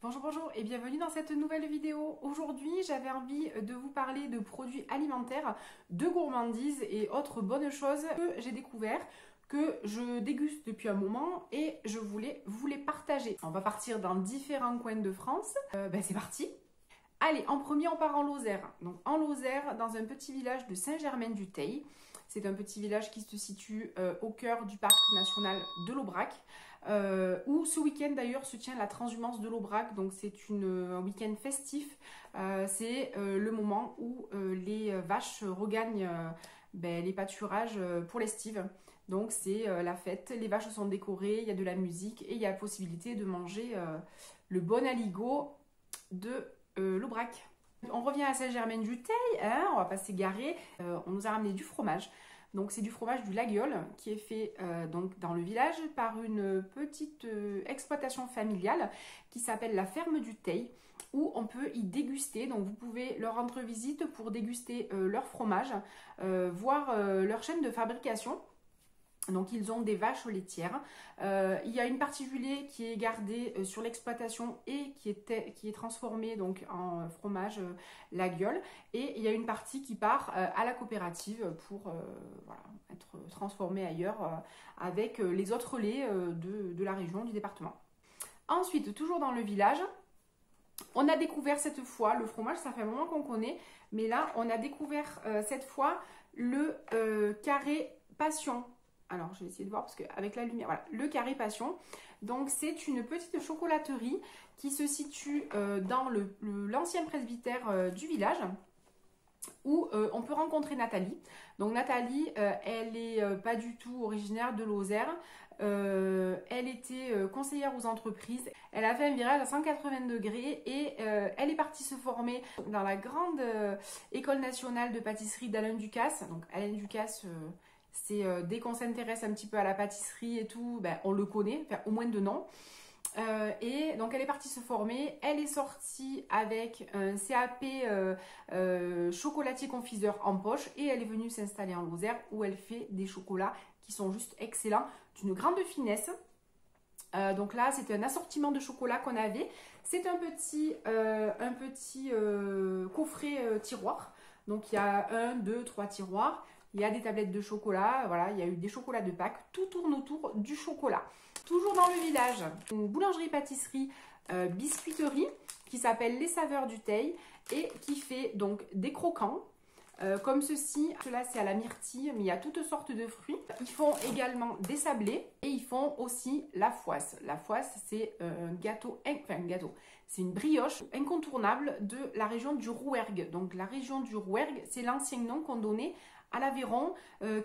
Bonjour, bonjour et bienvenue dans cette nouvelle vidéo. Aujourd'hui, j'avais envie de vous parler de produits alimentaires, de gourmandises et autres bonnes choses que j'ai découvert, que je déguste depuis un moment et je voulais vous les partager. On va partir dans différents coins de France. C'est parti! Allez, en premier, on part en Lozère. Donc en Lozère, dans un petit village de Saint-Germain-du-Teil. C'est un petit village qui se situe au cœur du parc national de l'Aubrac, où ce week-end d'ailleurs se tient la transhumance de l'Aubrac. Donc c'est un week-end festif. C'est le moment où les vaches regagnent les pâturages pour l'estive. Donc c'est la fête, les vaches sont décorées, il y a de la musique et il y a la possibilité de manger le bon aligot de l'Aubrac. On revient à Saint-Germain-du-Teil, hein, on va pas s'égarer. On nous a ramené du fromage. Donc c'est du fromage du Laguiole qui est fait donc dans le village par une petite exploitation familiale qui s'appelle la ferme du Teil, où on peut y déguster. Donc vous pouvez leur rendre visite pour déguster leur fromage, voir leur chaîne de fabrication. Donc ils ont des vaches laitières. Il y a une partie du lait qui est gardée sur l'exploitation et qui est transformée donc en fromage Laguiole. Et il y a une partie qui part à la coopérative pour être transformée ailleurs avec les autres laits de la région, du département. Ensuite, toujours dans le village, on a découvert cette fois le fromage, ça fait un moment qu'on connaît, mais là on a découvert cette fois le carré passion. Alors, je vais essayer de voir parce qu'avec la lumière, voilà, le carré passion. Donc, c'est une petite chocolaterie qui se situe dans l'ancien presbytère du village où on peut rencontrer Nathalie. Donc, Nathalie, elle n'est pas du tout originaire de Lozère. Elle était conseillère aux entreprises. Elle a fait un virage à 180 degrés et elle est partie se former dans la grande école nationale de pâtisserie d'Alain Ducasse. Donc, Alain Ducasse... c'est dès qu'on s'intéresse un petit peu à la pâtisserie et tout, on le connaît, enfin, au moins de nom. Et donc elle est partie se former, elle est sortie avec un CAP chocolatier confiseur en poche et elle est venue s'installer en Lozère où elle fait des chocolats qui sont juste excellents, d'une grande finesse. Donc là, c'était un assortiment de chocolat qu'on avait. C'est un petit coffret tiroir. Donc il y a 1, 2, 3 tiroirs. Il y a des tablettes de chocolat, voilà, il y a eu des chocolats de Pâques, tout tourne autour du chocolat. Toujours dans le village, une boulangerie-pâtisserie, biscuiterie qui s'appelle Les Saveurs du Teil et qui fait donc des croquants comme ceci. Cela c'est à la myrtille, mais il y a toutes sortes de fruits. Ils font également des sablés et ils font aussi la fouasse. La fouasse c'est un gâteau, c'est une brioche incontournable de la région du Rouergue. Donc la région du Rouergue, c'est l'ancien nom qu'on donnait à l'Aveyron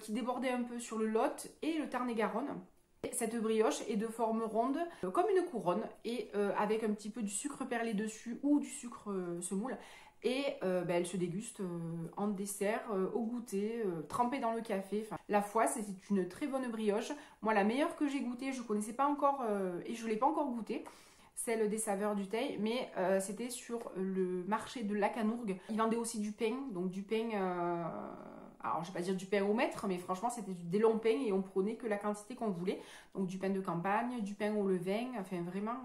qui débordait un peu sur le Lot et le Tarn-et-Garonne. Cette brioche est de forme ronde comme une couronne et avec un petit peu du sucre perlé dessus ou du sucre semoule. Et elle se déguste en dessert, au goûter, trempée dans le café. Enfin, la fouasse, c'est une très bonne brioche. Moi, la meilleure que j'ai goûtée, je ne connaissais pas encore et je ne l'ai pas encore goûtée. Celle des Saveurs du Teil, mais c'était sur le marché de Lacanourgue. Ils vendaient aussi du pain, donc du pain, alors je vais pas dire du pain au mètre, mais franchement c'était des longs pains et on prenait que la quantité qu'on voulait. Donc du pain de campagne, du pain au levain, enfin vraiment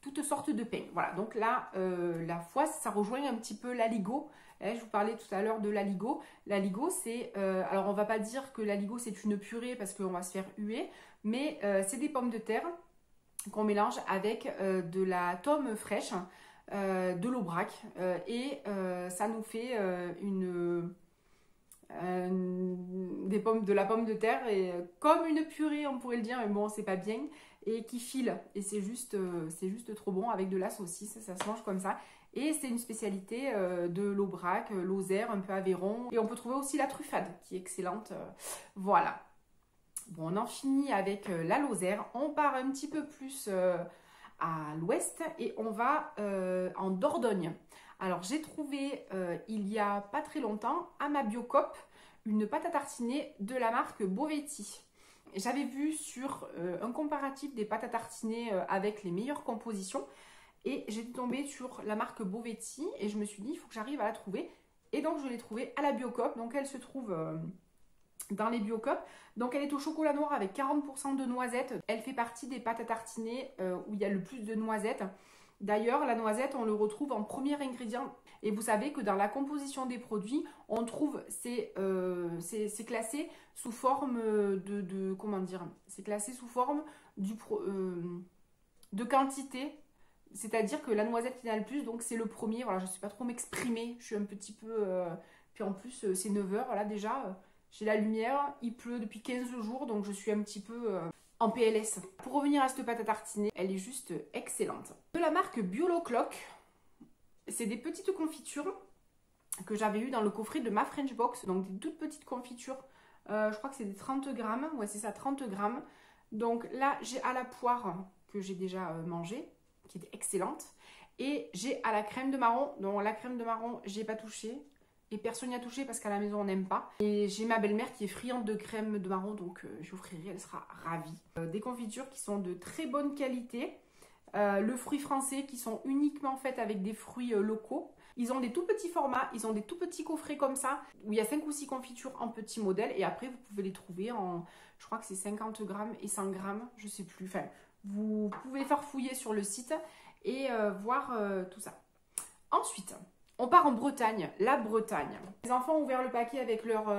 toutes sortes de pains. Voilà, donc là, la fouasse, ça rejoint un petit peu l'aligot. Je vous parlais tout à l'heure de l'aligot. L'aligot, c'est... alors on va pas dire que l'aligot c'est une purée parce qu'on va se faire huer, mais c'est des pommes de terre qu'on mélange avec de la tome fraîche, de l'Aubrac et ça nous fait de la pomme de terre et comme une purée on pourrait le dire, mais bon c'est pas bien, et qui file et c'est juste trop bon avec de la saucisse, ça se mange comme ça. Et c'est une spécialité de l'Aubrac, Lozère, un peu Aveyron, et on peut trouver aussi la truffade qui est excellente, voilà. Bon, on en finit avec la Lozère, on part un petit peu plus à l'ouest et on va en Dordogne. Alors j'ai trouvé il y a pas très longtemps à ma Biocoop une pâte à tartiner de la marque Bovetti. J'avais vu sur un comparatif des pâtes à tartiner avec les meilleures compositions et j'étais tombée sur la marque Bovetti et je me suis dit il faut que j'arrive à la trouver. Et donc je l'ai trouvée à la Biocoop, donc elle se trouve... dans les Biocoop. Donc elle est au chocolat noir avec 40% de noisettes. Elle fait partie des pâtes à tartiner où il y a le plus de noisettes. D'ailleurs, la noisette, on le retrouve en premier ingrédient. Et vous savez que dans la composition des produits, on trouve, c'est classé sous forme comment dire, c'est classé sous forme de quantité. C'est-à-dire que la noisette, il y en a le plus, donc c'est le premier. Voilà, je ne sais pas trop m'exprimer, je suis un petit peu... Puis en plus, c'est 9 h, voilà, déjà, j'ai la lumière, il pleut depuis 15 jours, donc je suis un petit peu... en PLS. Pour revenir à cette pâte à tartiner, elle est juste excellente. De la marque Bioloclock, c'est des petites confitures que j'avais eues dans le coffret de ma French Box. Donc des toutes petites confitures. Je crois que c'est des 30 grammes. Ouais, c'est ça, 30 grammes. Donc là, j'ai à la poire que j'ai déjà mangée, qui est excellente. Et j'ai à la crème de marron. Donc la crème de marron, j'ai pas touché. Et personne n'y a touché parce qu'à la maison on n'aime pas. Et j'ai ma belle-mère qui est friande de crème de marron, donc j'offrirai, elle sera ravie. Des confitures qui sont de très bonne qualité. Le fruit français qui sont uniquement faites avec des fruits locaux. Ils ont des tout petits formats, ils ont des tout petits coffrets comme ça, où il y a 5 ou 6 confitures en petits modèles. Et après vous pouvez les trouver en, je crois que c'est 50 grammes et 100 grammes, je sais plus. Enfin, vous pouvez farfouiller sur le site et voir tout ça. Ensuite, on part en Bretagne, la Bretagne. Les enfants ont ouvert le paquet avec leur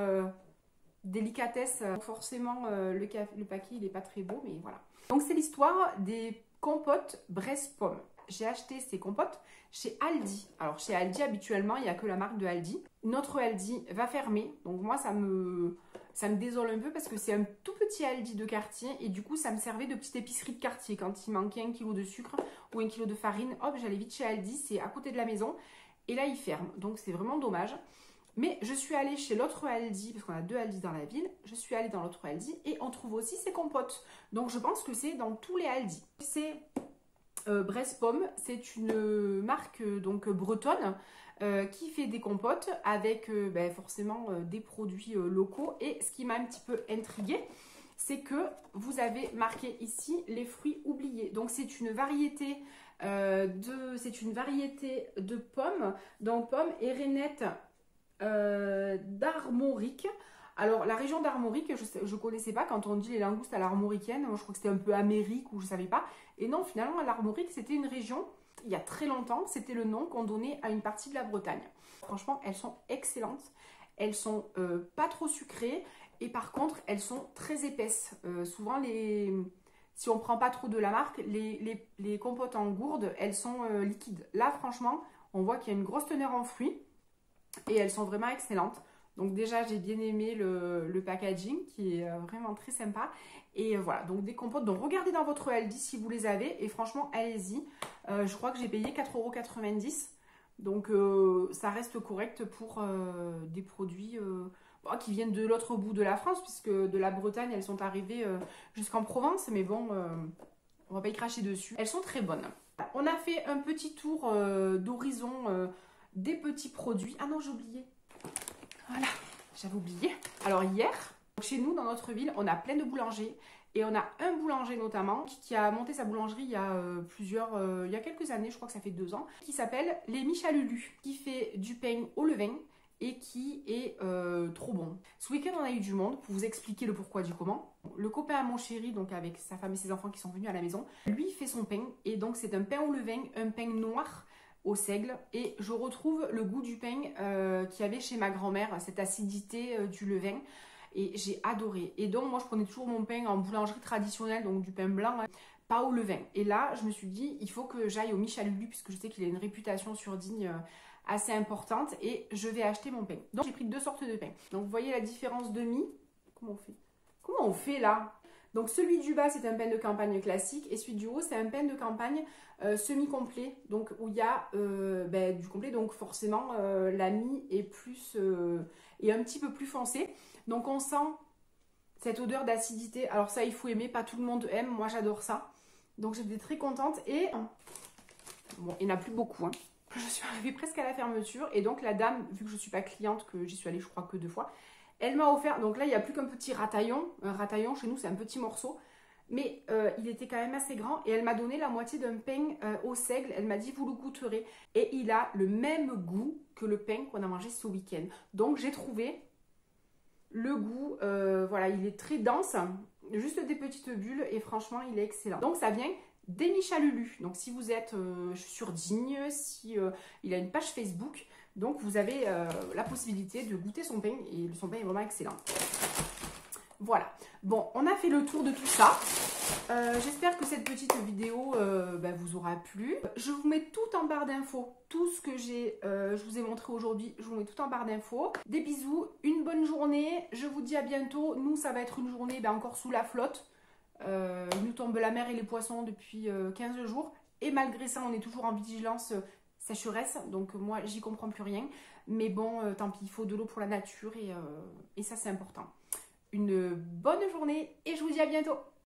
délicatesse. Forcément, le paquet, il n'est pas très beau, mais voilà. Donc, c'est l'histoire des compotes Bresse-Pomme. J'ai acheté ces compotes chez Aldi. Alors, chez Aldi, habituellement, il n'y a que la marque de Aldi. Notre Aldi va fermer. Donc, moi, ça me désole un peu parce que c'est un tout petit Aldi de quartier. Et du coup, ça me servait de petite épicerie de quartier. Quand il manquait 1 kg de sucre ou 1 kg de farine, hop, j'allais vite chez Aldi. C'est à côté de la maison. Et là, il ferme. Donc, c'est vraiment dommage. Mais je suis allée chez l'autre Aldi, parce qu'on a 2 Aldi dans la ville. Je suis allée dans l'autre Aldi et on trouve aussi ces compotes. Donc, je pense que c'est dans tous les Aldi. C'est Bresse-Pomme. C'est une marque donc bretonne qui fait des compotes avec forcément des produits locaux. Et ce qui m'a un petit peu intriguée, c'est que vous avez marqué ici les fruits oubliés. Donc, c'est une variété... c'est une variété de pommes, donc pommes et rainettes d'Armorique. Alors la région d'Armorique, je ne connaissais pas. Quand on dit les langoustes à l'armoricaine, je crois que c'était un peu Amérique ou je ne savais pas. Et non, finalement l'Armorique c'était une région, il y a très longtemps, c'était le nom qu'on donnait à une partie de la Bretagne. Franchement, elles sont excellentes. Elles sont pas trop sucrées et par contre elles sont très épaisses. Souvent si on ne prend pas trop de la marque, les compotes en gourde, elles sont liquides. Là, franchement, on voit qu'il y a une grosse teneur en fruits et elles sont vraiment excellentes. Donc déjà, j'ai bien aimé le packaging qui est vraiment très sympa. Et voilà, donc des compotes. Donc regardez dans votre Aldi si vous les avez et franchement, allez-y. Je crois que j'ai payé 4,90 €. Donc ça reste correct pour des produits... qui viennent de l'autre bout de la France, puisque de la Bretagne, elles sont arrivées jusqu'en Provence, mais bon, on va pas y cracher dessus. Elles sont très bonnes. On a fait un petit tour d'horizon des petits produits. Ah non, j'ai oublié. Voilà, j'avais oublié. Alors hier, chez nous, dans notre ville, on a plein de boulangers. Et on a un boulanger notamment qui a monté sa boulangerie il y a il y a quelques années, je crois que ça fait 2 ans, qui s'appelle Les Michalulu, qui fait du pain au levain et qui est trop bon. Ce week-end, on a eu du monde pour vous expliquer le pourquoi du comment. Le copain à mon chéri, donc avec sa femme et ses enfants qui sont venus à la maison, lui il fait son pain et donc c'est un pain au levain, un pain noir au seigle et je retrouve le goût du pain qu'il y avait chez ma grand-mère, cette acidité du levain et j'ai adoré. Et donc moi je prenais toujours mon pain en boulangerie traditionnelle, donc du pain blanc, hein, pas au levain. Et là je me suis dit il faut que j'aille au Michalulu puisque je sais qu'il a une réputation sur Digne assez importante et je vais acheter mon pain. Donc j'ai pris 2 sortes de pain. Donc vous voyez la différence de mie. Comment on fait là? Donc celui du bas c'est un pain de campagne classique et celui du haut c'est un pain de campagne semi-complet. Donc où il y a du complet, donc forcément la mie est plus est un petit peu plus foncée. Donc on sent cette odeur d'acidité. Alors ça il faut aimer, pas tout le monde aime, moi j'adore ça. Donc j'étais très contente et bon il n'y en a plus beaucoup hein. Je suis arrivée presque à la fermeture et donc la dame, vu que je ne suis pas cliente, que j'y suis allée je crois que 2 fois, elle m'a offert, donc là il n'y a plus qu'un petit rataillon, un rataillon chez nous c'est un petit morceau, mais il était quand même assez grand et elle m'a donné la moitié d'un pain au seigle, elle m'a dit vous le goûterez et il a le même goût que le pain qu'on a mangé ce week-end. Donc j'ai trouvé le goût, voilà il est très dense, juste des petites bulles et franchement il est excellent. Donc ça vient d'Amy Chalulu. Donc si vous êtes sur Digne, si il a une page Facebook, donc vous avez la possibilité de goûter son pain et son pain est vraiment excellent. Voilà, bon, on a fait le tour de tout ça. J'espère que cette petite vidéo vous aura plu. Je vous mets tout en barre d'infos, tout ce que je vous ai montré aujourd'hui, je vous mets tout en barre d'infos. Des bisous, une bonne journée, je vous dis à bientôt. Nous, ça va être une journée encore sous la flotte. Il nous tombe la mer et les poissons depuis 15 jours. Et malgré ça, on est toujours en vigilance sécheresse. Donc moi, j'y comprends plus rien. Mais bon, tant pis, il faut de l'eau pour la nature et ça, c'est important. Une bonne journée et je vous dis à bientôt.